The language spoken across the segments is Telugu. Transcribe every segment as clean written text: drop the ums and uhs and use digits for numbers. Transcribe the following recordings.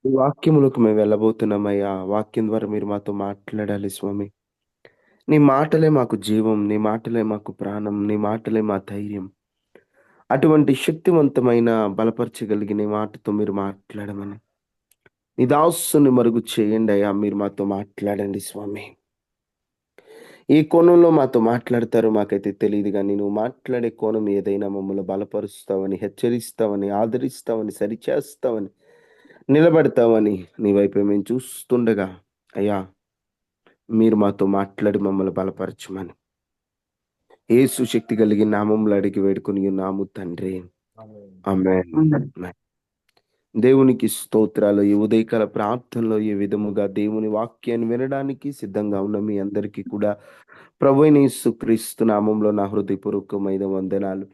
ఈ వాక్యములకు మేము వెళ్ళబోతున్నామయ్యా. వాక్యం ద్వారా మీరు మాతో మాట్లాడాలి స్వామి. నీ మాటలే మాకు జీవం, నీ మాటలే మాకు ప్రాణం, నీ మాటలే మా ధైర్యం. అటువంటి శక్తివంతమైన బలపరచగలిగిన నీ మాటతో మీరు మాట్లాడమని. నీ దాసుని మరుగు చేయండి అయ్యా. మీరు మాతో మాట్లాడండి స్వామి. ఏ కోణంలో మాతో మాట్లాడతారో మాకైతే తెలియదు గానీ, నువ్వు మాట్లాడే కోణం ఏదైనా మమ్మల్ని బలపరుస్తావని, హెచ్చరిస్తావని, ఆదరిస్తావని, సరిచేస్తావని, నిలబెడతావని నీ వైపే మేము చూస్తుండగా అయ్యా, మీరు మాతో మాట్లాడి మమ్మల్ని బలపరచమని యేసు శక్తి కలిగిన నామములో అడిగి వేడుకొని ఉన్నాము తండ్రి. ఆమేన్. ఆమేన్. దేవునికి స్తోత్రాలు. ఈ ఉదయకాల ప్రార్థనలో ఈ విధముగా దేవుని వాక్యాన్ని వినడానికి సిద్ధంగా ఉన్న మీ అందరికీ కూడా ప్రభువైన యేసుక్రీస్తు నామంలో నా హృదయపూర్వకమైన వందనాలు.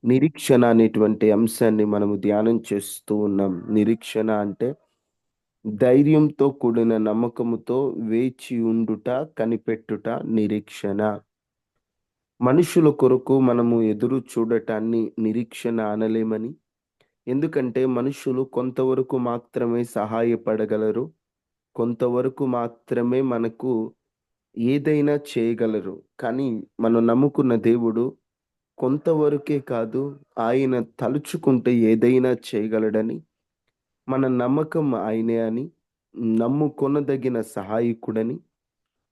నిరీక్షణ అనేటువంటి అంశాన్ని మనము ధ్యానం చేస్తూ ఉన్నాం. నిరీక్షణ అంటే ధైర్యంతో కూడిన నమ్మకముతో వేచి ఉండుట, కనిపెట్టుట నిరీక్షణ. మనుషుల కొరకు మనము ఎదురు చూడటాన్ని నిరీక్షణ అనలేమని. ఎందుకంటే మనుషులు కొంతవరకు మాత్రమే సహాయపడగలరు. కొంతవరకు మాత్రమే మనకు ఏదైనా చేయగలరు. కానీ మనం నమ్ముకున్న దేవుడు కొంతవరకే కాదు, ఆయన తలుచుకుంటే ఏదైనా చేయగలడని, మన నమ్మకం ఆయనే అని, నమ్ముకొనదగిన సహాయకుడని,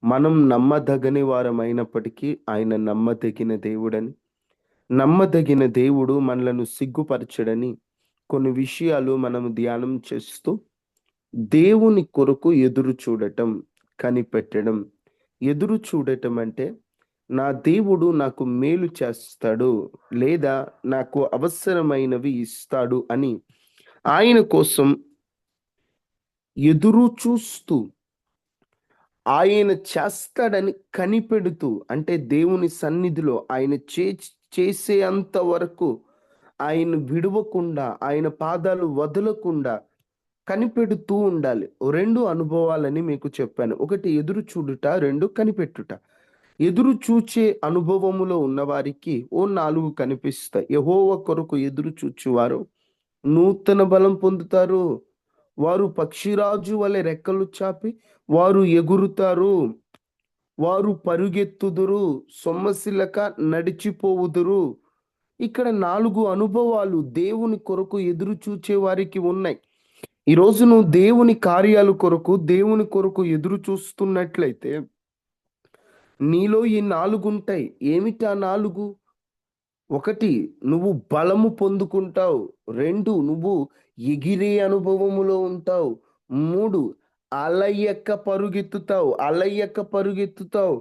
మనం నమ్మదగని వారమైనప్పటికీ ఆయన నమ్మదగిన దేవుడని, నమ్మదగిన దేవుడు మనలను సిగ్గుపరచడని కొన్ని విషయాలు మనం ధ్యానం చేస్తూ దేవుని కొరకు ఎదురు చూడటం, కనిపెట్టడం. ఎదురు చూడటం అంటే నా దేవుడు నాకు మేలు చేస్తాడు, లేదా నాకు అవసరమైనవి ఇస్తాడు అని ఆయన కోసం ఎదురు చూస్తూ ఆయన చేస్తాడని కనిపెడుతూ, అంటే దేవుని సన్నిధిలో ఆయన చేసేంత వరకు ఆయన విడవకుండా, ఆయన పాదాలు వదలకుండా కనిపెడుతూ ఉండాలి. 2 అనుభవాలని మీకు చెప్పాను. ఒకటి ఎదురు చూడుట, 2 కనిపెట్టుట. ఎదురు చూచే అనుభవములో ఉన్నవారికి ఓ 4 కనిపిస్తాయి. యెహోవా కొరకు ఎదురు చూచువారు నూతన బలం పొందుతారు. వారు పక్షిరాజు వలె రెక్కలు చాపి వారు ఎగురుతారు. వారు పరుగెత్తుదురు, సొమ్మసిల్లక నడిచిపోవుదురు. ఇక్కడ 4 అనుభవాలు దేవుని కొరకు ఎదురు చూచే వారికి ఉన్నాయి. ఈరోజు నువ్వు దేవుని కార్యాల కొరకు, దేవుని కొరకు ఎదురు చూస్తున్నట్లయితే నీలో ఈ 4 ఉంటాయి. ఏమిటా 4? 1 నువ్వు బలము పొందుకుంటావు. 2 నువ్వు ఎగిరే అనుభవములో ఉంటావు. 3 అలయ్యక పరుగెత్తుతావు.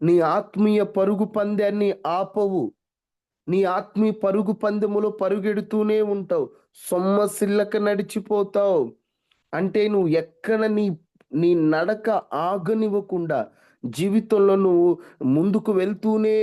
నీ ఆత్మీయ పరుగు పందాన్ని ఆపవు. నీ ఆత్మీయ పరుగు పందెములో పరుగెడుతూనే ఉంటావు. సొమ్మసిల్లక నడిచిపోతావు. అంటే నువ్వు ఎక్కడ నీ నీ నడక ఆగనివ్వకుండా జీవితంలో నువ్వు ముందుకు వెళ్తూనే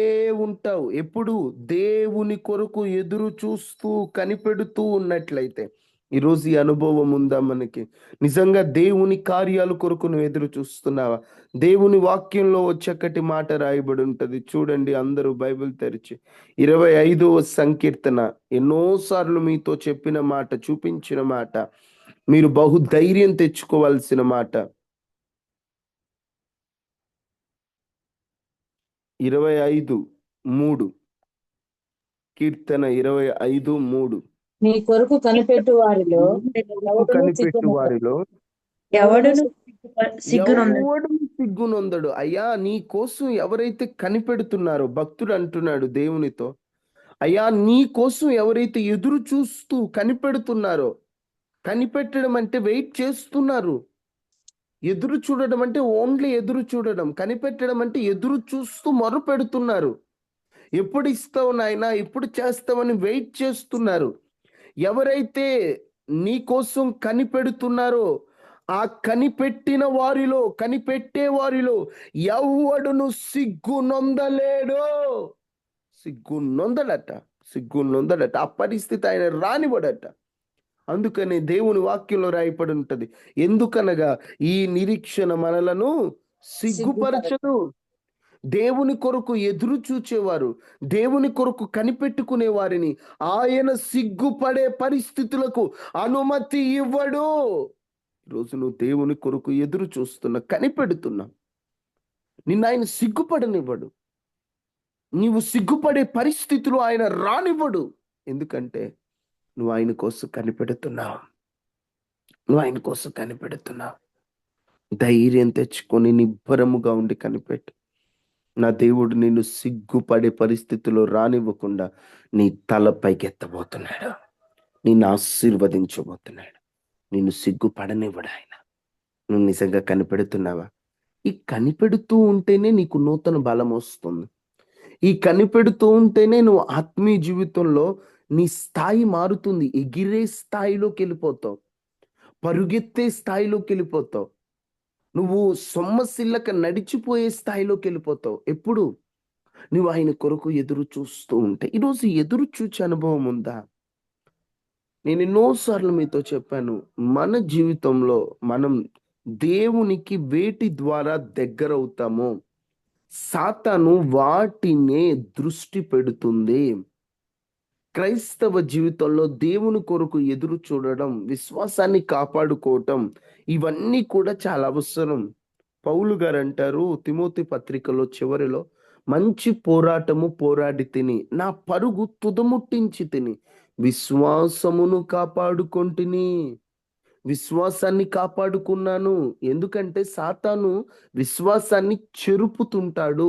ఉంటావు. ఎప్పుడు దేవుని కొరకు ఎదురు చూస్తూ కనిపెడుతూ ఉన్నట్లయితే. ఈరోజు ఈ అనుభవం ఉందా మనకి? నిజంగా దేవుని కార్యాల కొరకు నువ్వు ఎదురు చూస్తున్నావా? దేవుని వాక్యంలో ఓ చక్కటి మాట రాయబడి ఉంటది. చూడండి అందరూ బైబిల్ తెరిచి. 25వ సంకీర్తన ఎన్నోసార్లు మీతో చెప్పిన మాట, చూపించిన మాట. మీరు బహు ధైర్యం తెచ్చుకోవాల్సిన మాట. 25:3 కీర్తన 25:3 నీ కొరకు కనిపెట్టు వారిలో నీకు ఎవడును కనిపెట్టు సిగ్గునొందడు. వారిలో ఎవడును ఎవడును సిగ్గునొందడు. ఎవడు సిగ్గునొందడు. అయ్యా నీ కోసం ఎవరైతే కనిపెడుతున్నారో, భక్తుడు అంటున్నాడు దేవునితో, అయ్యా నీ కోసం ఎవరైతే ఎదురు చూస్తూ కనిపెడుతున్నారో, కనిపెట్టడం అంటే వెయిట్ చేస్తున్నారు. ఎదురు చూడడం అంటే ఓన్లీ ఎదురు చూడడం. కనిపెట్టడం అంటే ఎదురు చూస్తూ మొర్ర పెడుతున్నారు. ఎప్పుడు ఇస్తావు నాయనా, ఎప్పుడు చేస్తావని వెయిట్ చేస్తున్నారు. ఎవరైతే నీ కోసం కనిపెడుతున్నారో ఆ కనిపెట్టే వారిలో ఎవడును సిగ్గు నొందలేడు. సిగ్గు నొందడట. ఆ పరిస్థితి ఆయన రానివ్వడట. అందుకని దేవుని వాక్యంలో రాయబడి ఉంటది. ఎందుకనగా ఈ నిరీక్షణ మనలను సిగ్గుపరచదు. దేవుని కొరకు ఎదురు చూచేవారు, దేవుని కొరకు కనిపెట్టుకునే వారిని ఆయన సిగ్గుపడే పరిస్థితులకు అనుమతి ఇవ్వడు. ఈరోజు నువ్వు దేవుని కొరకు ఎదురు చూస్తున్నా, కనిపెడుతున్నా. నిన్ను ఆయన సిగ్గుపడనివ్వడు. నీవు సిగ్గుపడే పరిస్థితులు ఆయన రానివ్వడు. ఎందుకంటే నువ్వు ఆయన కోసం కనిపెడుతున్నావు. నువ్వు ఆయన కోసం కనిపెడుతున్నావు. ధైర్యం తెచ్చుకొని నిబ్బరముగా ఉండి కనిపెట్టు. నా దేవుడు నిన్ను సిగ్గుపడే పరిస్థితిలో రానివ్వకుండా నీ తలపైకి ఎత్తబోతున్నాడు. నిన్ను ఆశీర్వదించబోతున్నాడు. నిన్ను సిగ్గుపడనివ్వడు ఆయన. నువ్వు నిజంగా కనిపెడుతున్నావా? ఈ కనిపెడుతూ ఉంటేనే నీకు నూతన బలం వస్తుంది. ఈ కనిపెడుతూ ఉంటేనే నువ్వు ఆత్మీయ జీవితంలో నీ స్థాయి మారుతుంది. ఎగిరే స్థాయిలోకి వెళ్ళిపోతావు. పరుగెత్తే స్థాయిలోకి వెళ్ళిపోతావు. నువ్వు సొమ్మసిల్లక నడిచిపోయే స్థాయిలోకి వెళ్ళిపోతావు. ఎప్పుడు? నువ్వు ఆయన కొరకు ఎదురు చూస్తూ ఉంటే. ఈరోజు ఎదురు చూచే అనుభవం ఉందా? నేను ఎన్నోసార్లు మీతో చెప్పాను, మన జీవితంలో మనం దేవునికి వేటి ద్వారా దగ్గరవుతామో సాతాను వాటినే దృష్టి పెడుతుంది. క్రైస్తవ జీవితంలో దేవుని కొరకు ఎదురు చూడడం, విశ్వాసాన్ని కాపాడుకోవటం, ఇవన్నీ కూడా చాలా అవసరం. పౌలు గారు అంటారు తిమోతి పత్రికలో చివరిలో, మంచి పోరాటము పోరాడి తిని నా పరుగు తుదముట్టించి తిని విశ్వాసమును కాపాడుకొంటిని. విశ్వాసాన్ని కాపాడుకున్నాను. ఎందుకంటే సాతాను విశ్వాసాన్ని చెరుపుతుంటాడు,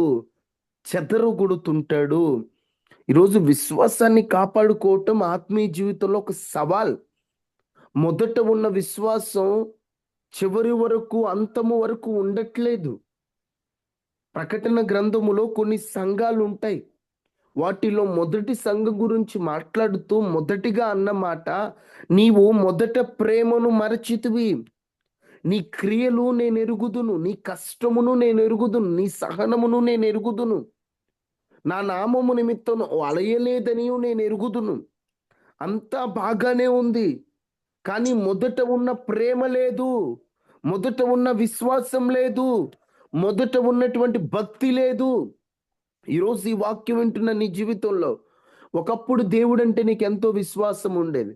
చెదరగొడుతుంటాడు. ఈరోజు విశ్వాసాన్ని కాపాడుకోవటం ఆత్మీయ జీవితంలో ఒక సవాల్. మొదట ఉన్న విశ్వాసం చివరి వరకు, అంతము వరకు ఉండట్లేదు. ప్రకటన గ్రంథములో కొన్ని సంఘాలు ఉంటాయి. వాటిలో మొదటి సంఘం గురించి మాట్లాడుతూ మొదటిగా అన్నమాట, నీవు మొదట ప్రేమను మరచితివి. నీ క్రియలు నేను ఎరుగుదును, నీ కష్టమును నేను ఎరుగుదును, నీ సహనమును నేను ఎరుగుదును, నా నామము నిమిత్తం అలయలేదని నేను ఎరుగుదును. అంతా బాగానే ఉంది, కానీ మొదట ఉన్న ప్రేమ లేదు, మొదట ఉన్న విశ్వాసం లేదు, మొదట ఉన్నటువంటి భక్తి లేదు. ఈరోజు ఈ వాక్యం వింటున్న నీ జీవితంలో ఒకప్పుడు దేవుడు అంటే నీకు ఎంతో విశ్వాసం ఉండేది.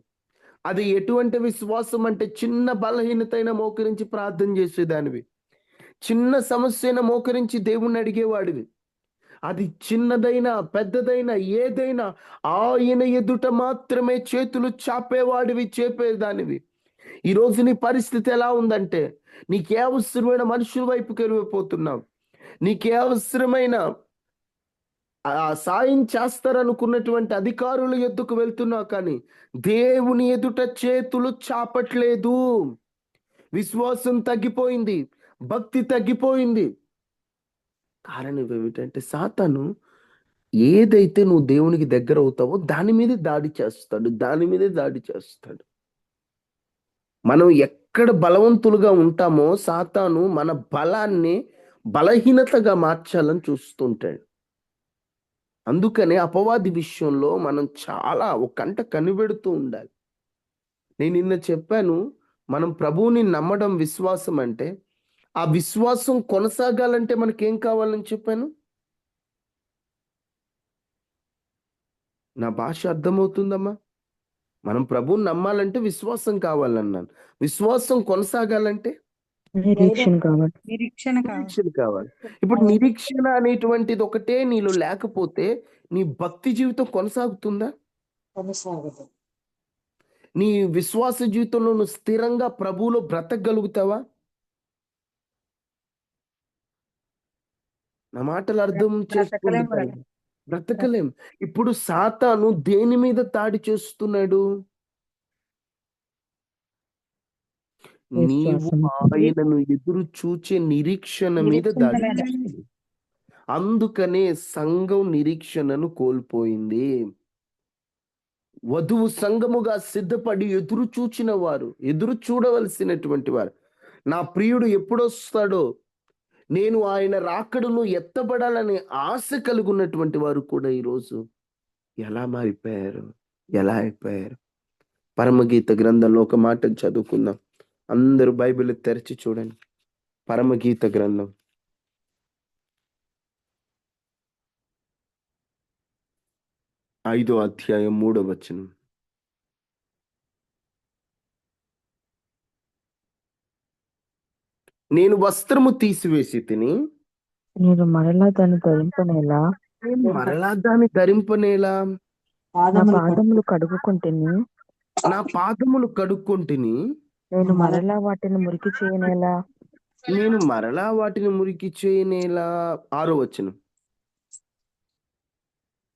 అది ఎటువంటి విశ్వాసం అంటే చిన్న బలహీనతైన మోకరించి ప్రార్థన చేసేదానివి. చిన్న సమస్య అయినా మోకరించి దేవుణ్ణి అడిగేవాడివి. అది చిన్నదైనా పెద్దదైనా ఏదైనా ఆయన ఎదుట మాత్రమే చేతులు చాపేవాడివి, చేపేదానివి. ఈరోజు నీ పరిస్థితి ఎలా ఉందంటే, నీకే అవసరమైన మనుషుల వైపుకి వెళ్ళిపోతున్నావు. నీకే అవసరమైన సాయం చేస్తారనుకున్నటువంటి అధికారుల ఎద్దుకు వెళ్తున్నావు, కానీ దేవుని ఎదుట చేతులు చాపట్లేదు. విశ్వాసం తగ్గిపోయింది, భక్తి తగ్గిపోయింది. కారణం ఏమిటంటే సాతాను ఏదైతే నువ్వు దేవునికి దగ్గర అవుతావో దాని మీదే దాడి చేస్తాడు, దాని మీదే దాడి చేస్తాడు. మనం ఎక్కడ బలవంతులుగా ఉంటామో సాతాను మన బలాన్ని బలహీనతగా మార్చాలని చూస్తుంటాడు. అందుకనే అపవాది విషయంలో మనం చాలా ఒక కంట కనిపెడుతూ ఉండాలి. నేను నిన్న చెప్పాను, మనం ప్రభువుని నమ్మడం విశ్వాసం అంటే, ఆ విశ్వాసం కొనసాగాలంటే మనకేం కావాలని చెప్పాను? నా భాష అర్థమవుతుందమ్మా? మనం ప్రభువుని నమ్మాలంటే విశ్వాసం కావాలన్నాను. విశ్వాసం కొనసాగాలంటే నిరీక్షణ కావాలి. నిరీక్షణ కావాలి. ఇప్పుడు నిరీక్షణ అనేటువంటిది ఒకటే నీలో లేకపోతే నీ భక్తి జీవితం కొనసాగుతుందా? కొనసాగదు. నీ విశ్వాస జీవితంలో నువ్వు స్థిరంగా ప్రభువులో బ్రతకగలుగుతావా? నా మాటలు అర్థం చేసుకోండి బ్రతకలేం తల్లి. బ్రతకలేం. ఇప్పుడు సాతాను దేని మీద దాడి చేస్తున్నాడు? నీవు విశ్వాసం. ఆయనను ఎదురు చూచే నిరీక్షణ మీద నిరీక్షణ దాడి మీద. చేస్తుంది. అందుకనే సంఘం నిరీక్షణను కోల్పోయింది. వధువు సంఘముగా సిద్ధపడి ఎదురు చూచిన వారు, ఎదురు చూడవలసినటువంటి వారు, నా ప్రియుడు ఎప్పుడొస్తాడో, నేను ఆయన రాకడను ఎత్తబడాలనే ఆశ కలుగున్నటువంటి వారు కూడా ఈరోజు ఎలా మారిపోయారు, ఎలా అయిపోయారు? పరమగీత గ్రంథంలో ఒక మాట చదువుకుందాం. అందరూ బైబిల్ తెరిచి చూడండి. పరమగీత గ్రంథం 5వ అధ్యాయం 3వ వచనం. నేను వస్త్రము తీసివేసి తిని నేను మరలా దాన్ని ధరింపనేలా మరలా దాన్ని ధరింపనేలా. నా పాదములు కడుగుకొంటిని నా పాదములు కడుక్కొంటిని, నేను మరలా వాటిని మురికి చేయనేలా. నేను మరలా వాటిని మురికి చేయనేలా. 6వ వచనం.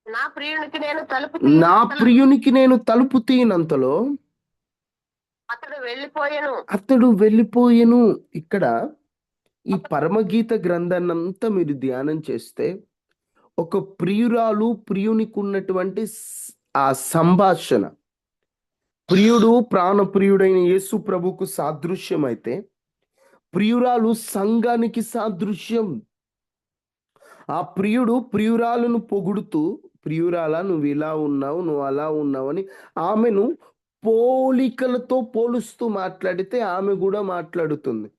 నా ప్రియునికి నేను తలుపు నా ప్రియునికి నేను తలుపు తీయనంతలో అతడు వెళ్ళిపోయాను. అతడు వెళ్ళిపోయెను. ఇక్కడ ఈ పరమగీత గ్రంథాన్నంతా మీరు ధ్యానం చేస్తే ఒక ప్రియురాలు ప్రియునికి ఉన్నటువంటి ఆ సంభాషణ, ప్రియుడు ప్రాణప్రియుడైన యేసు ప్రభుకు సాదృశ్యం అయితే ప్రియురాలు సంఘానికి సాదృశ్యం. ఆ ప్రియుడు ప్రియురాలను పొగుడుతూ, ప్రియురాలా నువ్వు ఇలా ఉన్నావు, నువ్వు అలా ఉన్నావు అని ఆమెను పోలికలతో పోలుస్తూ మాట్లాడితే ఆమె కూడా మాట్లాడుతుంది.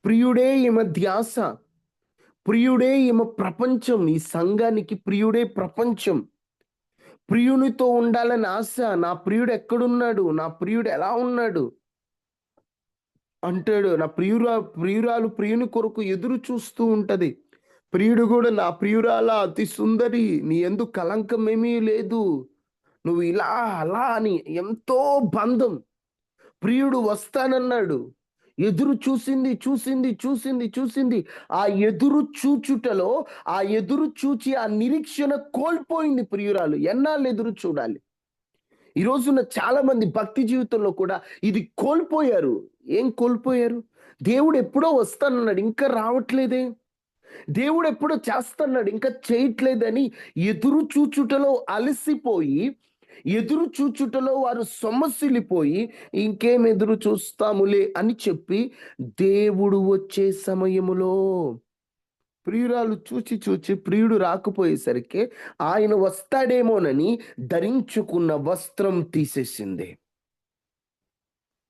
ప్రియుడే ఈమె ధ్యాస, ప్రియుడే ఈమె ప్రపంచం. ఈ సంఘానికి ప్రియుడే ప్రపంచం. ప్రియునితో ఉండాలని ఆశ. నా ప్రియుడు ఎక్కడున్నాడు, నా ప్రియుడు ఎలా ఉన్నాడు అంటాడు. నా ప్రియురాలు ప్రియుని కొరకు ఎదురు చూస్తూ ఉంటది. ప్రియుడు కూడా నా ప్రియురాల అతి సుందరి, నీ యందు కలంకం ఏమీ లేదు, నువ్వు ఇలా అలా అని ఎంతో బంధం. ప్రియుడు వస్తానన్నాడు, ఎదురు చూసింది చూసింది చూసింది చూసింది. ఆ ఎదురు చూచుటలో, ఆ ఎదురు చూచి ఆ నిరీక్షణ కోల్పోయింది ప్రియురాలు. ఎన్నాళ్ళు ఎదురు చూడాలి? ఈ రోజున చాలా మంది భక్తి జీవితంలో కూడా ఇది కోల్పోయారు. ఏం కోల్పోయారు? దేవుడు ఎప్పుడో వస్తానన్నాడు, ఇంకా రావట్లేదే. దేవుడు ఎప్పుడో చేస్తున్నాడు, ఇంకా చేయట్లేదని ఎదురు చూచుటలో అలసిపోయి, ఎదురు చూచుటలో వారు సొమ్మసిల్లిపోయి ఇంకేం ఎదురు చూస్తాములే అని చెప్పి దేవుడు వచ్చే సమయములో ప్రియురాలు చూచి చూచి ప్రియుడు రాకపోయేసరికి ఆయన వస్తాడేమోనని ధరించుకున్న వస్త్రం తీసేసింది.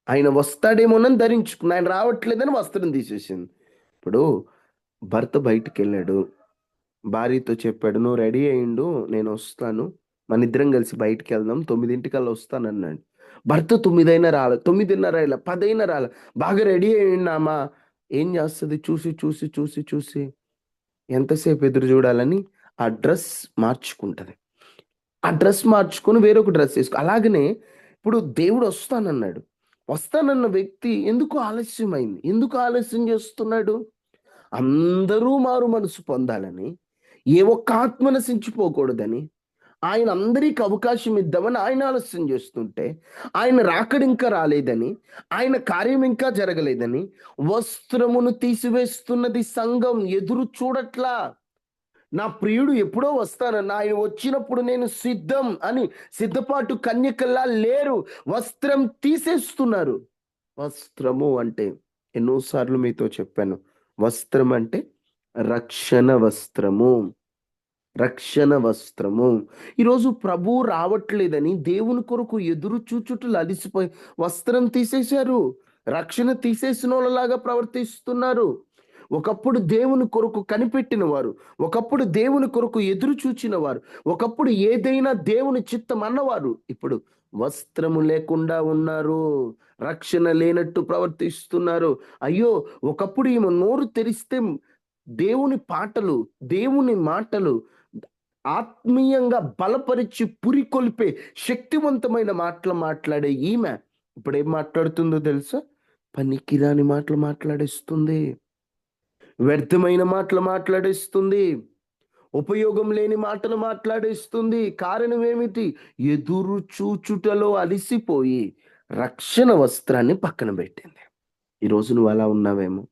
ఆయన వస్తాడేమోనని ధరించుకున్న, ఆయన రావట్లేదని వస్త్రం తీసేసింది. ఇప్పుడు భర్త బయటికి వెళ్ళాడు, భార్యతో చెప్పాడు, నువ్వు రెడీ అయ్యిండు, నేను వస్తాను, మన ఇద్దరం కలిసి బయటికి వెళ్దాం, 9ంటికల్లా వస్తాను అన్నాడు. భర్త 9 అయినా రాలే, 9:30 అయినా, 10 అయినా రాలే. బాగా రెడీ అయ్యిండామా ఏం చేస్తుంది? చూసి చూసి చూసి చూసి ఎంతసేపు ఎదురు చూడాలని ఆ డ్రెస్ మార్చుకుంటది. ఆ డ్రెస్ మార్చుకొని వేరొక డ్రెస్ వేసుకో. అలాగనే ఇప్పుడు దేవుడు వస్తానన్నాడు, వస్తానన్న వ్యక్తి ఎందుకు ఆలస్యమైంది? ఎందుకు ఆలస్యం చేస్తున్నాడు? అందరూ మారు మనసు పొందాలని, ఏ ఒక్క ఆత్మ నశించిపోకూడదని, ఆయన అందరికీ అవకాశం ఇద్దామని ఆయన ఆలస్యం చేస్తుంటే, ఆయన రాకడ ఇంకా రాలేదని, ఆయన కార్యం ఇంకా జరగలేదని వస్త్రమును తీసివేస్తున్నది సంఘం. ఎదురు చూడట్లా. నా ప్రియుడు ఎప్పుడో వస్తానన్న, ఆయన వచ్చినప్పుడు నేను సిద్ధం అని సిద్ధపాటు కన్యకల్లా లేరు. వస్త్రం తీసేస్తున్నారు. వస్త్రము అంటే ఎన్నోసార్లు మీతో చెప్పాను, వస్త్రం అంటే రక్షణ వస్త్రము. రక్షణ వస్త్రము. ఈరోజు ప్రభు రావట్లేదని దేవుని కొరకు ఎదురు చూచుటలు అలిసిపోయి వస్త్రం తీసేశారు. రక్షణ తీసేసిన వాళ్ళలాగా ప్రవర్తిస్తున్నారు. ఒకప్పుడు దేవుని కొరకు కనిపెట్టిన వారు, ఒకప్పుడు దేవుని కొరకు ఎదురు చూచిన వారు, ఒకప్పుడు ఏదైనా దేవుని చిత్తం అన్నవారు ఇప్పుడు వస్త్రము లేకుండా ఉన్నారు. రక్షణ లేనట్టు ప్రవర్తిస్తున్నారు. అయ్యో, ఒకప్పుడు ఈమె నోరు తెరిస్తే దేవుని పాటలు, దేవుని మాటలు ఆత్మీయంగా బలపరిచి పురికొల్పే శక్తివంతమైన మాటలు మాట్లాడే ఈమె ఇప్పుడు ఏం మాట్లాడుతుందో తెలుసా? పనికిరాని మాటలు మాట్లాడేస్తుంది, వ్యర్థమైన మాటలు మాట్లాడేస్తుంది, ఉపయోగం లేని మాటలు మాట్లాడేస్తుంది. కారణం ఏమిటి? ఎదురు చూచుటలో అలిసిపోయి రక్షణ వస్త్రాన్ని పక్కన పెట్టింది. ఈరోజు నువ్వు అలా ఉన్నావేమో.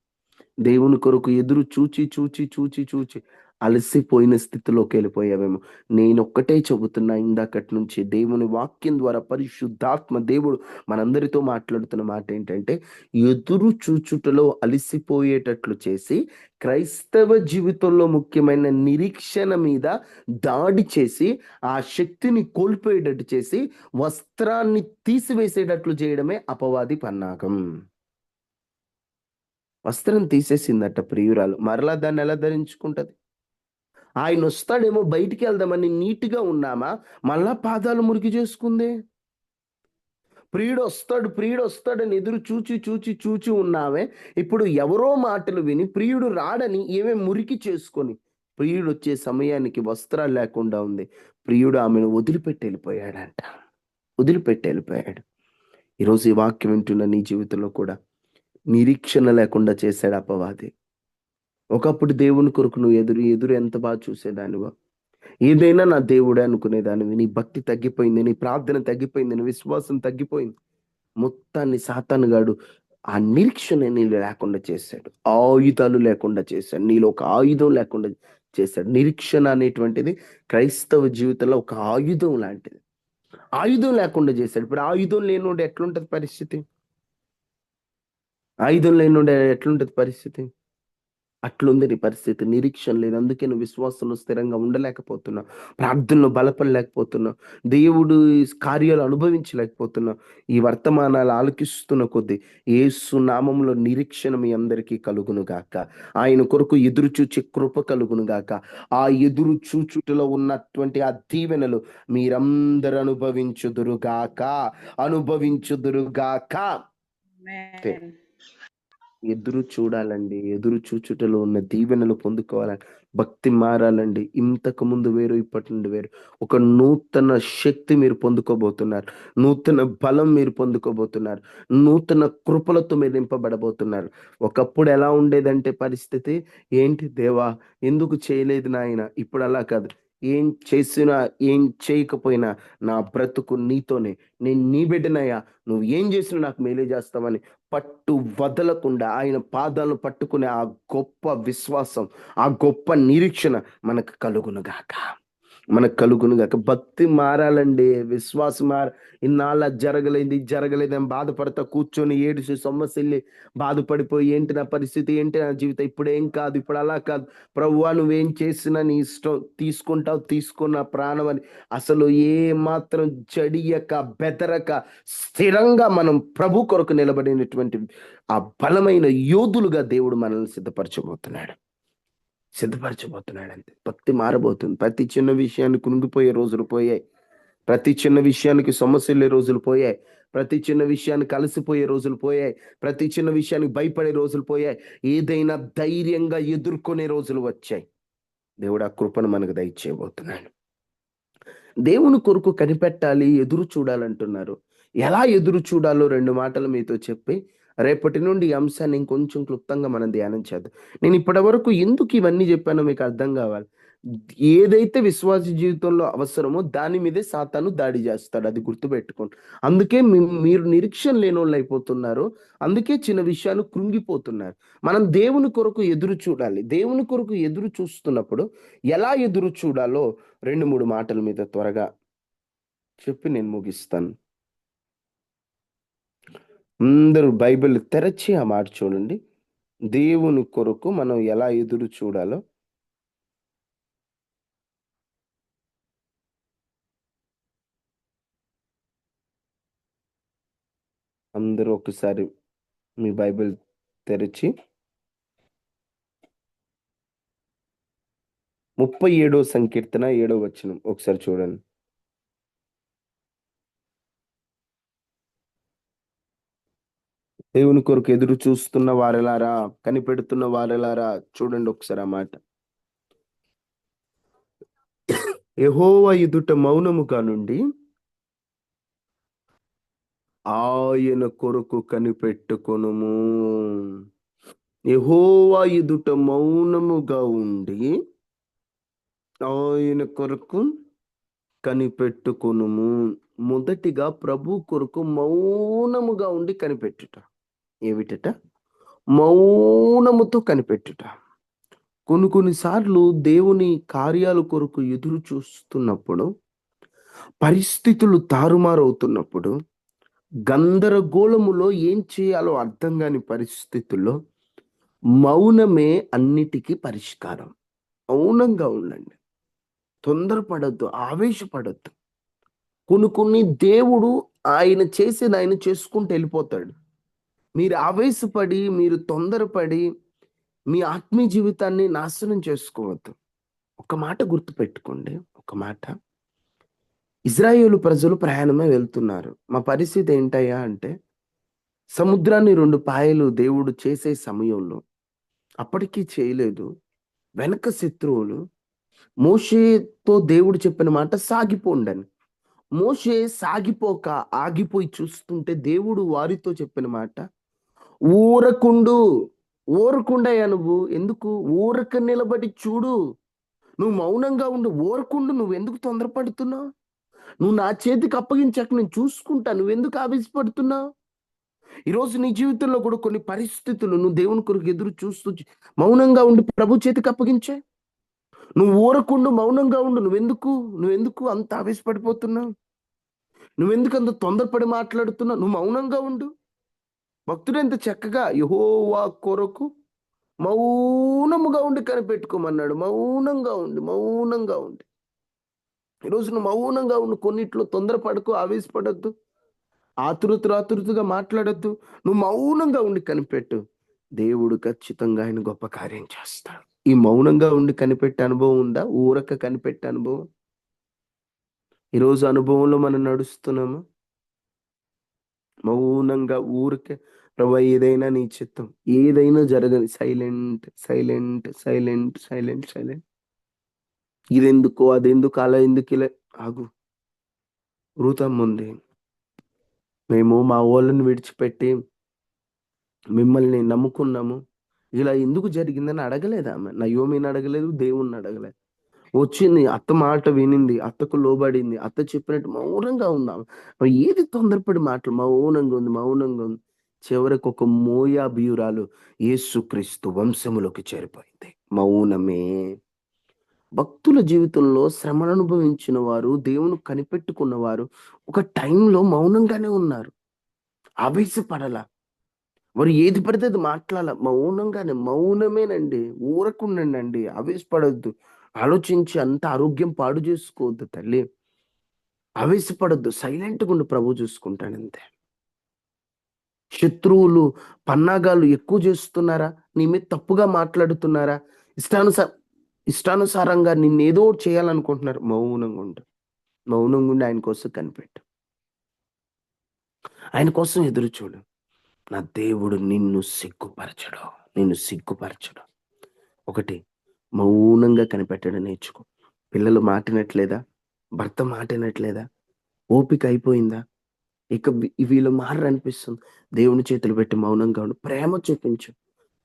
దేవుని కొరకు ఎదురు చూచి చూచి చూచి చూచి అలసిపోయిన స్థితిలోకి వెళ్ళిపోయావేమో. నేను ఒక్కటే చెబుతున్నా, ఇందాకటి నుంచి దేవుని వాక్యం ద్వారా పరిశుద్ధాత్మ దేవుడు మనందరితో మాట్లాడుతున్న మాట ఏంటంటే, ఎదురు చూచుటలో అలసిపోయేటట్లు చేసి క్రైస్తవ జీవితంలో ముఖ్యమైన నిరీక్షణ మీద దాడి చేసి ఆ శక్తిని కోల్పోయేటట్టు చేసి వస్త్రాన్ని తీసివేసేటట్లు చేయడమే అపవాది పన్నాగం. వస్త్రం తీసేసిందట ప్రియురాలు, మరలా దాన్ని ఎలా ధరించుకుంటది? ఆయన వస్తాడేమో బయటికి వెళ్దామని నీట్గా ఉన్నామా, మళ్ళా పాదాలు మురికి చేసుకుంది. ప్రియుడు వస్తాడని ఎదురు చూచి ఉన్నావే. ఇప్పుడు ఎవరో మాటలు విని ప్రియుడు రాడని ఏమే మురికి చేసుకొని, ప్రియుడు వచ్చే సమయానికి వస్త్రాలు లేకుండా ఉంది. ప్రియుడు ఆమెను వదిలిపెట్టి వెళ్ళిపోయాడు. ఈరోజు ఈ వాక్యం వింటున్న నీ జీవితంలో కూడా నిరీక్షణ లేకుండా చేశాడు అపవాది. ఒకప్పుడు దేవుని కొరకు నువ్వు ఎదురు ఎంత బాగా చూసేదానివో, ఏదైనా నా దేవుడే అనుకునేదానివి. నీ భక్తి తగ్గిపోయింది, నీ ప్రార్థన తగ్గిపోయింది, నీ విశ్వాసం తగ్గిపోయింది. మొత్తాన్ని సాతానుగాడు ఆ నిరీక్షణ నీళ్ళు లేకుండా చేశాడు. ఆయుధాలు లేకుండా చేశాడు. నీలో ఒక ఆయుధం లేకుండా చేశాడు. నిరీక్షణ అనేటువంటిది క్రైస్తవ జీవితంలో ఒక ఆయుధం లాంటిది. ఆయుధం లేకుండా చేశాడు. ఇప్పుడు ఆయుధం లేనుండి ఎట్లుంటది పరిస్థితి? ఆయుధం లేనుండి ఎట్లుంటది పరిస్థితి? అట్లుంది నీ పరిస్థితి. నిరీక్షణ లేదు. అందుకే నువ్వు విశ్వాసంలో స్థిరంగా ఉండలేకపోతున్నావు, ప్రార్థనలో బలపడలేకపోతున్నావు, దేవుడు కార్యాలు అనుభవించలేకపోతున్నావు. ఈ వర్తమానాలు ఆలకిస్తున్న కొద్దీ యేసు నామములో నిరీక్షణ మీ అందరికీ కలుగును గాక. ఆయన కొరకు ఎదురు చూచే కృప కలుగును గాక. ఆ ఎదురు చూచుటలో ఉన్నటువంటి ఆ దీవెనలు మీరందరూ అనుభవించుదురుగాక. ఎదురు చూడాలండి. ఎదురు చూచుటలో ఉన్న దీవెనలు పొందుకోవాలండి. భక్తి మారాలండి. ఇంతకు ముందు వేరు, ఇప్పటి నుండి వేరు. ఒక నూతన శక్తి మీరు పొందుకోబోతున్నారు. నూతన బలం మీరు పొందుకోబోతున్నారు. నూతన కృపలతో మీరు నింపబడబోతున్నారు. ఒకప్పుడు ఎలా ఉండేదంటే పరిస్థితి, ఏంటి దేవా ఎందుకు చేయలేదు నాయన? ఇప్పుడు అలా కాదు. ఏం చేసినా ఏం చేయకపోయినా నా బ్రతుకు నీతోనే, నేను నీ బిడ్డనయ్యా, నువ్వు ఏం చేసినా నాకు మేలే చేస్తావని పట్టు వదలకుండా ఆయన పాదాలను పట్టుకునే ఆ గొప్ప విశ్వాసం, ఆ గొప్ప నిరీక్షణ మనకు కలుగునుగాక. భక్తి మారాలండి. విశ్వాసం ఇన్నాళ్ళ జరగలేదని బాధపడతా కూర్చొని ఏడుసి సొమ్మసిల్లి బాధపడిపోయి ఏంటి నా పరిస్థితి, ఏంటి నా జీవితం, ఇప్పుడేం కాదు, ఇప్పుడు అలా కాదు, ప్రభువా నువ్వేం చేసినా నీ ఇష్టం, తీసుకున్న ప్రాణం అని అసలు ఏ మాత్రం జడియక బెదరక స్థిరంగా మనం ప్రభు కొరకు నిలబడినటువంటి ఆ బలమైన యోధులుగా దేవుడు మనల్ని సిద్ధపరచబోతున్నాడు అంతే. భక్తి మారబోతుంది. ప్రతి చిన్న విషయాన్ని కునిగిపోయే రోజులు పోయాయి. ప్రతి చిన్న విషయానికి సమస్యలే రోజులు పోయాయి. ప్రతి చిన్న విషయాన్ని కలిసిపోయే రోజులు పోయాయి. ప్రతి చిన్న విషయానికి భయపడే రోజులు పోయాయి. ఏదైనా ధైర్యంగా ఎదుర్కొనే రోజులు వచ్చాయి. దేవుడు ఆ కృపను మనకు దయచేయబోతున్నాడు. దేవుని కొరకు కనిపెట్టాలి, ఎదురు చూడాలంటున్నారు. ఎలా ఎదురు చూడాలో 2 మాటలు మీతో చెప్పి రేపటి నుండి ఈ అంశాన్ని ఇంకొంచెం క్లుప్తంగా మనం ధ్యానం చేద్దాం. నేను ఇప్పటి వరకు ఎందుకు ఇవన్నీ చెప్పానో మీకు అర్థం కావాలి. ఏదైతే విశ్వాస జీవితంలో అవసరమో దాని మీదే సాతాను దాడి చేస్తాడు. అది గుర్తుపెట్టుకోండి. అందుకే మీరు నిరీక్షణ లేని వాళ్ళు అయిపోతున్నారు. అందుకే చిన్న విషయాలు కృంగిపోతున్నారు. మనం దేవుని కొరకు ఎదురు చూడాలి. దేవుని కొరకు ఎదురు చూస్తున్నప్పుడు ఎలా ఎదురు చూడాలో 2-3 మాటల మీద త్వరగా చెప్పి నేను ముగిస్తాను. అందరూ బైబిల్ తెరచి ఆ మాట చూడండి. దేవుని కొరకు మనం ఎలా ఎదురు చూడాలో అందరూ ఒకసారి మీ బైబిల్ తెరిచి 37వ సంకీర్తన 7వ వచనం ఒకసారి చూడండి. దేవుని కొరకు ఎదురు చూస్తున్న వారెలారా, కనిపెడుతున్న వారెలారా చూడండి ఒకసారి ఆ మాట. యెహోవా ఎదుట మౌనముగా నుండి ఆయన కొరకు కనిపెట్టుకొనుము. యెహోవా ఎదుట మౌనముగా ఉండి ఆయన కొరకు కనిపెట్టుకొనుము. మొదటిగా ప్రభు కొరకు మౌనముగా ఉండి కనిపెట్టుట. ఏమిటట? మౌనముతో కనిపెట్టుట. కొన్నిసార్లు దేవుని కార్యాల కొరకు ఎదురు చూస్తున్నప్పుడు, పరిస్థితులు తారుమారవుతున్నప్పుడు, గందరగోళములో ఏం చేయాలో అర్థం కాని పరిస్థితుల్లో మౌనమే అన్నిటికీ పరిష్కారం. మౌనంగా ఉండండి. తొందరపడద్దు, ఆవేశపడద్దు. కొన్ని దేవుడు ఆయన చేసేది ఆయన చేసుకుంటూ వెళ్ళిపోతాడు. మీరు ఆవేశపడి, మీరు తొందరపడి మీ ఆత్మీయ జీవితాన్ని నాశనం చేసుకోవద్దు. ఒక మాట గుర్తుపెట్టుకోండి. ఒక మాట, ఇజ్రాయేలు ప్రజలు ప్రయాణమే వెళ్తున్నారు. మా పరిస్థితి ఏంటయ్యా అంటే, సముద్రాన్ని 2 పాయలు దేవుడు చేసే సమయంలో అప్పటికి చేయలేదు. వెనక శత్రువులు మోషేతో దేవుడు చెప్పిన మాట సాగిపోండని. మోషే సాగిపోక ఆగిపోయి చూస్తుంటే దేవుడు వారితో చెప్పిన మాట, ఊరకుండు. ఊరకుండయ్యా నువ్వు. ఎందుకు? ఊరక నిలబడి చూడు. నువ్వు మౌనంగా ఉండు. ఊరకుండు. నువ్వెందుకు తొందరపడుతున్నావు? నువ్వు నా చేతికి అప్పగించాక నేను చూసుకుంటా. నువ్వెందుకు ఆవేశపడుతున్నావు? ఈరోజు నీ జీవితంలో కూడా కొన్ని పరిస్థితులు నువ్వు దేవుని కొరకు ఎదురు చూస్తూ మౌనంగా ఉండి ప్రభు చేతికి అప్పగించే. నువ్వు ఊరకుండు, మౌనంగా ఉండు. నువ్వెందుకు అంత ఆవేశపడిపోతున్నావు? నువ్వెందుకు అంత తొందరపడి మాట్లాడుతున్నావు? నువ్వు మౌనంగా ఉండు. భక్తుడు ఎంత చక్కగా యెహోవా కొరకు మౌనముగా ఉండి కనిపెట్టుకోమన్నాడు. మౌనంగా ఉండి. ఈరోజు నువ్వు మౌనంగా ఉండు. కొన్నిట్లో తొందరపడకు, ఆవేశపడద్దు, ఆతురతగా మాట్లాడద్దు. నువ్వు మౌనంగా ఉండి కనిపెట్టు. దేవుడు ఖచ్చితంగా ఆయన గొప్ప కార్యం చేస్తాడు. ఈ మౌనంగా ఉండి కనిపెట్టే అనుభవం ఉందా? ఊరక కనిపెట్టే అనుభవం? ఈరోజు అనుభవంలో మనం నడుస్తున్నాము. మౌనంగా ఊరికే ప్రభా ఏదైనా నీ చిత్తం, ఏదైనా జరగని సైలెంట్. ఇదెందుకు, అదెందుకు, అలా ఎందుకు, ఇలా ఆగు. ఉంది. మేము మా వాళ్ళని విడిచిపెట్టి మిమ్మల్ని నమ్ముకున్నాము. ఇలా ఎందుకు జరిగిందని అడగలేదు ఆమె. నయోమిని అడగలేదు, దేవుణ్ణి అడగలేదు. వచ్చింది, అత్త మాట వినింది, అత్తకు లోబడింది, అత్త చెప్పినట్టు మౌనంగా ఉన్నాం. మరి ఏది తొందరపడి మాటలు? మౌనంగా ఉంది. చివరికి ఒక మోయాబీయురాలు యేసుక్రీస్తు వంశములోకి చేరిపోయింది. మౌనమే. భక్తుల జీవితంలో శ్రమను అనుభవించిన వారు, దేవుని కనిపెట్టుకున్న వారు ఒక టైంలో మౌనంగానే ఉన్నారు. ఆవేశపడల. వారు ఏది పడితే అది మాట్లాడాల. మౌనమేనండి. ఊరకుండండి. ఆవేశపడొద్దు. ఆలోచించి అంత ఆరోగ్యం పాడు చేసుకోవద్దు తల్లి. ఆవేశపడొద్దు. సైలెంట్‌గా ఉండు. ప్రభు చూసుకుంటాడంతే. శత్రువులు పన్నాగాలు ఎక్కువ చేస్తున్నారా? నీ మీద తప్పుగా మాట్లాడుతున్నారా? ఇష్టానుసారంగా నిన్నేదో ఒకటి చేయాలనుకుంటున్నారు. మౌనంగా ఉండి ఆయన కోసం కనిపెట్టు. ఆయన కోసం ఎదురు చూడు. నా దేవుడు నిన్ను సిగ్గుపరచడు. ఒకటి, మౌనంగా కనిపెట్టడం నేర్చుకో. పిల్లలు మాటినట్లేదా? భర్త మాటినట్లేదా? ఓపిక అయిపోయిందా? ఇక వీళ్ళు మారనిపిస్తుంది. దేవుని చేతులు పెట్టి మౌనంగా ఉండు. ప్రేమ చూపించు.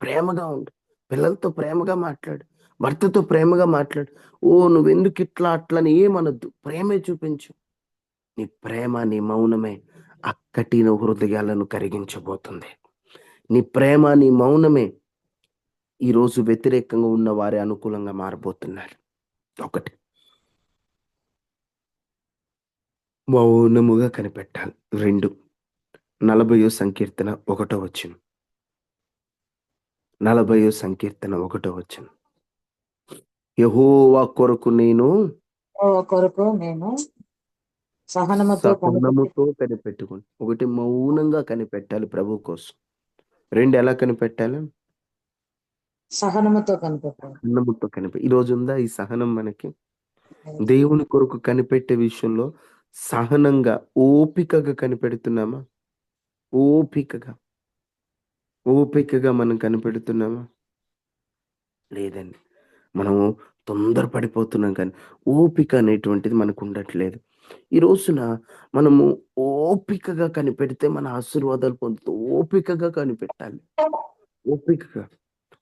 ప్రేమగా ఉండు. పిల్లలతో ప్రేమగా మాట్లాడు. భర్తతో ప్రేమగా మాట్లాడు. నువ్వెందుకు ఇట్లా అట్లని ఏమనొద్దు. ప్రేమే చూపించు. నీ ప్రేమ, నీ మౌనమే అక్కటిన హృదయాలను కరిగించబోతుంది. నీ ప్రేమ, నీ మౌనమే ఈరోజు వ్యతిరేకంగా ఉన్న వారి అనుకూలంగా మారబోతున్నారు. ఒకటి, మౌనముగా కనిపెట్టాలి. 2, 40వ సంకీర్తన 1వ వచనం. 40వ సంకీర్తన 1వ వచనం. యెహోవా కొరకు నేను సహనముతో కనిపెట్టుకుని. ఒకటి, మౌనంగా కనిపెట్టాలి ప్రభు కోసం. 2, ఎలా కనిపెట్టాలి? సహనముతో కనిపెట్టాలి. ఈ రోజు ఉందా ఈ సహనం మనకి? దేవుని కొరకు కనిపెట్టే విషయంలో సహనంగా, ఓపికగా కనిపెడుతున్నామా? ఓపికగా మనం కనిపెడుతున్నామా? లేదండి. మనము తొందర పడిపోతున్నాం కానీ ఓపిక అనేటువంటిది మనకు ఉండట్లేదు. ఈ రోజున మనము ఓపికగా కనిపెడితే మన ఆశీర్వాదాలు పొందుతూ ఓపికగా కనిపెట్టాలి. ఓపికగా.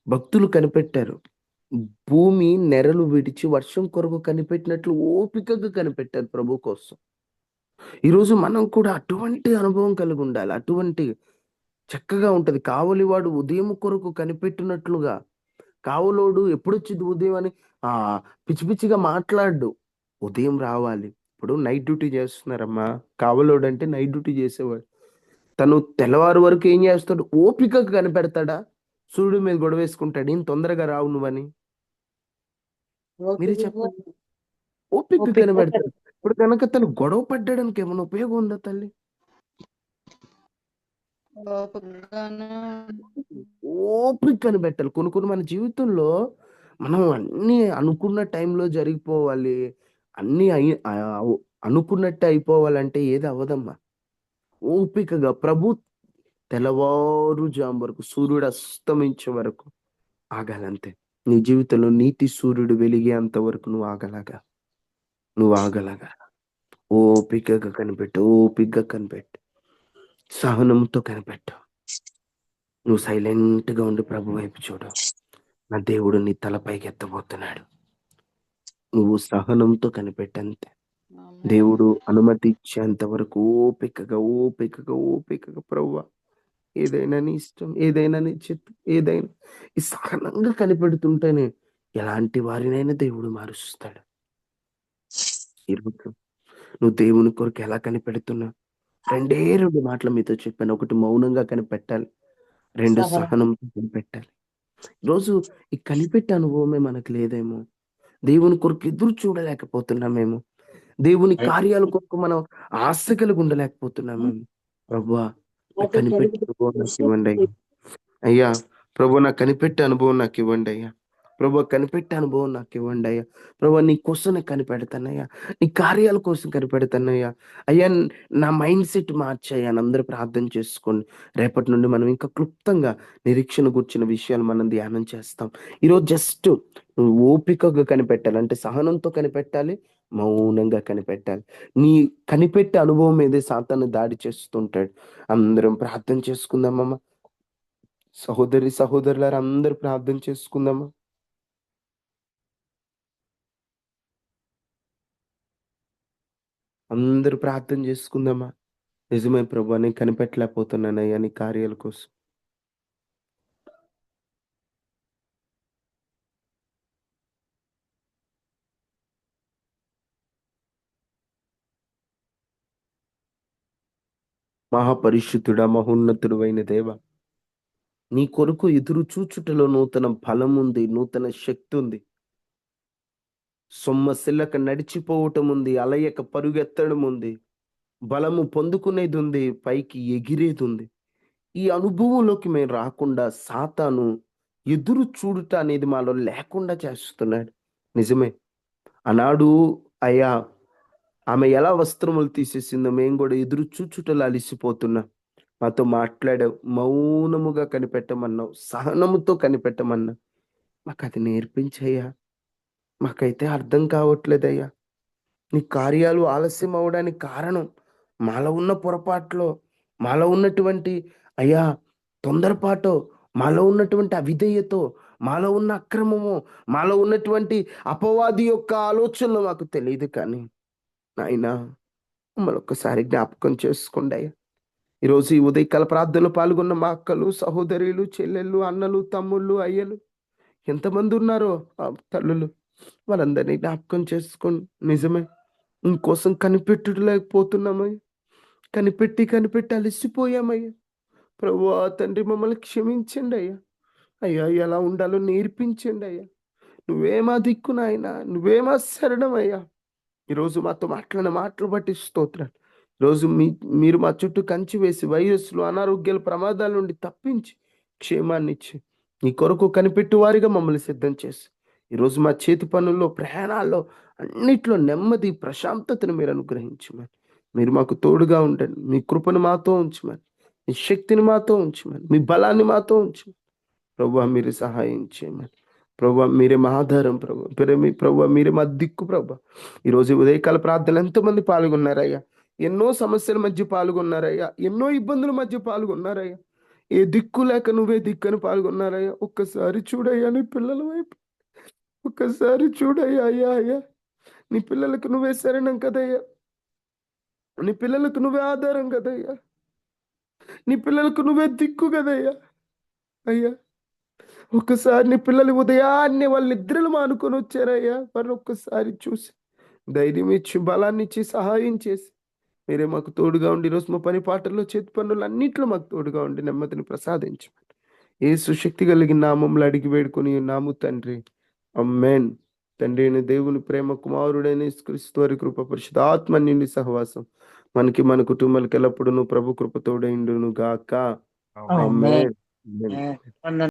భక్తులు కనిపెట్టారు. భూమి నెరలు విడిచి వర్షం కొరకు కనిపెట్టినట్లు ఓపికగా కనిపెట్టారు ప్రభు కోసం. ఈరోజు మనం కూడా అటువంటి అనుభవం కలిగి ఉండాలి. అటువంటి చక్కగా ఉంటది. కావలివాడు ఉదయం కొరకు కనిపెట్టినట్లుగా. కావలోడు ఎప్పుడొచ్చింది ఉదయం అని పిచ్చిగా మాట్లాడు. ఉదయం రావాలి. ఇప్పుడు నైట్ డ్యూటీ చేస్తున్నారమ్మా. కావలోడు అంటే నైట్ డ్యూటీ చేసేవాడు. తను తెల్లవారు వరకు ఏం చేస్తాడు? ఓపికగా కనిపెడతాడా? సూర్యుడి మీద గొడవ వేసుకుంటాడు. ఏం తొందరగా రావు నువ్వని? మీరే చెప్పండి. ఓపిక కనిపెడతాడు. ఇప్పుడు కనుక తను గొడవ పడ్డానికి ఏమైనా ఉపయోగం ఉందా తల్లి? ఓపిక కనిపెట్టాలి. కొన్ని మన జీవితంలో మనం అన్ని అనుకున్న టైంలో జరిగిపోవాలి. అన్ని అనుకున్నట్టు అయిపోవాలంటే ఏది అవ్వదమ్మా. ఓపికగా తెల్లవారుజాము వరకు సూర్యుడు అస్తమించే వరకు ఆగాలంతే. నీ జీవితంలో నీతి సూర్యుడు వెలిగేంత వరకు నువ్వు ఆగలాగా ఓపికగా కనిపెట్టు, ఓపికగా కనిపెట్టు, సహనంతో కనిపెట్టు. నువ్వు సైలెంట్ గా ఉండి ప్రభు వైపు చూడు. నా దేవుడు నీ తలపైకి ఎత్తబోతున్నాడు. నువ్వు సహనంతో కనిపెట్టంతే. దేవుడు అనుమతి ఇచ్చేంత వరకు ఓపికగా ప్రభువా, ఏదైనా నీ ఇష్టం, ఏదైనా నీ చిత్తం, ఏదైనా ఈ సహనంగా కనిపెడుతుంటేనే ఎలాంటి వారినైనా దేవుడు మారుస్తాడు. ఈరోజు నువ్వు దేవుని కొరకు ఎలా కనిపెడుతున్నావు? 2 మాటలు మీతో చెప్పాను. ఒకటి మౌనంగా కనిపెట్టాలి, 2 సహనంతో కనిపెట్టాలి. ఈరోజు ఈ కనిపెట్టే అనుభవమే మనకు లేదేమో. దేవుని కొరకు ఎదురు చూడలేకపోతున్నామేమో. దేవుని కార్యాల కొరకు మనం ఆశ కలిగి ఉండలేకపోతున్నామేమో. ప్రభువా, నాకు కనిపెట్టే అనుభవం నాకు ఇవ్వండి అయ్యా. అయ్యా ప్రభు, నాకు కనిపెట్టే అనుభవం నాకు ఇవ్వండి అయ్యా. ప్రభు, కనిపెట్టే అనుభవం నాకు ఇవ్వండి అయ్యా. ప్రభు, నీ కోసం నేను కనిపెడతానయ్యా, నీ కార్యాల కోసం కనిపెడతానయ్యా. అయ్యా, నా మైండ్ సెట్ మార్చయ్యా అని అందరూ ప్రార్థన చేసుకోండి. రేపటి నుండి మనం ఇంకా క్లుప్తంగా నిరీక్షణ కూర్చున్న విషయాలు మనం ధ్యానం చేస్తాం. ఈరోజు జస్ట్ నువ్వు ఓపికగా కనిపెట్టాలి, అంటే సహనంతో కనిపెట్టాలి, మౌనంగా కనిపెట్టాలి. నీ కనిపెట్టే అనుభవం మీదే సాతాను దాడి చేస్తుంటాడు. అందరం ప్రార్థన చేసుకుందామమ్మా. సహోదరులారా, అందరూ ప్రార్థన చేసుకుందామా. అందరూ ప్రార్థన చేసుకుందామా. నిజమే ప్రభువా, నేను కనిపెట్టలేకపోతున్నానయ్యా నీ కార్యాల కోసం. మహాపరిశుద్ధుడా, మహోన్నతుడు అయిన దేవ, నీ కొరకు ఎదురు చూచుటలో నూతన బలం ఉంది, నూతన శక్తి ఉంది. సొమ్మసిల్లక నడిచిపోవటం ఉంది, అలయక పరుగెత్తడం ఉంది, బలము పొందుకునేది ఉంది, పైకి ఎగిరేది ఉంది. ఈ అనుభవంలోకి మేము రాకుండా సాతాను ఎదురు చూడుట అనేది మాలో లేకుండా చేస్తున్నాడు. నిజమే, ఆనాడు అయ్యా ఆమె ఎలా వస్త్రములు తీసేసిందో మేము కూడా ఎదురు చూచుటలో అలిసిపోతున్నాం. మాతో మాట్లాడావు, మౌనముగా కనిపెట్టమన్నావు, సహనముతో కనిపెట్టమన్నావు. మాకు అది నేర్పించయ్యా. మాకైతే అర్థం కావట్లేదయ్యా. నీ కార్యాలు ఆలస్యం అవడానికి కారణం మాలో ఉన్న పొరపాట్లో, మాలో ఉన్నటువంటి అయ్యా తొందరపాటో, మాలో ఉన్నటువంటి అవిధేయతో, మాలో ఉన్న అక్రమము, మాలో ఉన్నటువంటి అపవాది యొక్క ఆలోచనలు మాకు తెలియదు. కానీ నాయనా, మమ్మల్ని ఒక్కసారి జ్ఞాపకం చేసుకోండి అయ్యా. ఈరోజు ఈ ఉదయకాల ప్రార్థనలో పాల్గొన్న మా అక్కలు, సహోదరులు, చెల్లెళ్ళు, అన్నలు, తమ్ముళ్ళు, అయ్యలు ఎంతమంది ఉన్నారో ఆ తల్లులు, వాళ్ళందరినీ జ్ఞాపకం చేసుకోండి. నిజమే, ఇంకోసం కనిపెట్టలేకపోతున్నామయ్యా. కనిపెట్టి అలసిపోయామయ్యా. ప్రభువా తండ్రి, మమ్మల్ని క్షమించండి అయ్యా. అయ్యా, ఎలా ఉండాలో నేర్పించండి అయ్యా. నువ్వే మా దిక్కు నాయనా, నువ్వే మా శరణం అయ్యా. ఈరోజు మాతో మాట్లాడిన మాటలు బట్టి స్తోత్రాలు. ఈరోజు మీరు మా చుట్టూ కంచి వేసి వైరస్లు, అనారోగ్యాల ప్రమాదాల నుండి తప్పించి క్షేమాన్ని ఇచ్చి నీ కొరకు కనిపెట్టు వారిగా మమ్మల్ని సిద్ధం చేసి ఈరోజు మా చేతి పనుల్లో, ప్రయాణాల్లో అన్నిట్లో నెమ్మది, ప్రశాంతతను మీరు అనుగ్రహించమని, మీరు మాకు తోడుగా ఉండండి. మీ కృపను మాతో ఉంచమని, మీ శక్తిని మాతో ఉంచమని, మీ బలాన్ని మాతో ఉంచమని ప్రభువా మీరు సహాయం చేయమని. ప్రభువా మీరే మా ఆధారం. ప్రభువా మీరే మా దిక్కు. ప్రభువా ఈరోజు ఉదయకాల ప్రార్థనలు ఎంతోమంది పాల్గొన్నారయ్యా. ఎన్నో సమస్యల మధ్య పాల్గొన్నారయ్యా, ఎన్నో ఇబ్బందుల మధ్య పాల్గొన్నారయ్యా. ఏ దిక్కు లేక నువ్వే దిక్కని పాల్గొన్నారయ్యా. ఒక్కసారి చూడయ్యా నీ పిల్లల వైపు, ఒక్కసారి చూడయ్యా. అయ్యా అయ్యా, నీ పిల్లలకు నువ్వే శరణం కదయ్యా, నీ పిల్లలకు నువ్వే ఆధారం కదయ్యా, నీ పిల్లలకు నువ్వే దిక్కు కదయ్యా. అయ్యా, ఒక్కసారి నీ పిల్లలు ఉదయాన్నే వాళ్ళ నిద్రలు మానుకొని వచ్చారయ్యా. వారిని ఒక్కసారి చూసి ధైర్యం ఇచ్చి, బలాన్ని ఇచ్చి, సహాయం చేసి మీరే మాకు తోడుగా ఉండి ఈరోజు మా పని పాటల్లో, చేతి పనులు అన్నింటిలో మాకు తోడుగా ఉండి నెమ్మదిని ప్రసాదించమని యేసు శక్తి కలిగిన నామంలో అడిగి వేడుకొని నాము తండ్రి, ఆమేన్. తండ్రి అయిన దేవుని ప్రేమ, కుమారుడైన యేసుక్రీస్తు వారి కృప, పరిశుద్ధాత్మ నిండి సహవాసం మనకి, మన కుటుంబాలకు ఎల్లప్పుడూ ప్రభు కృప తోడైండును గాక. ఆమేన్. ఆమేన్.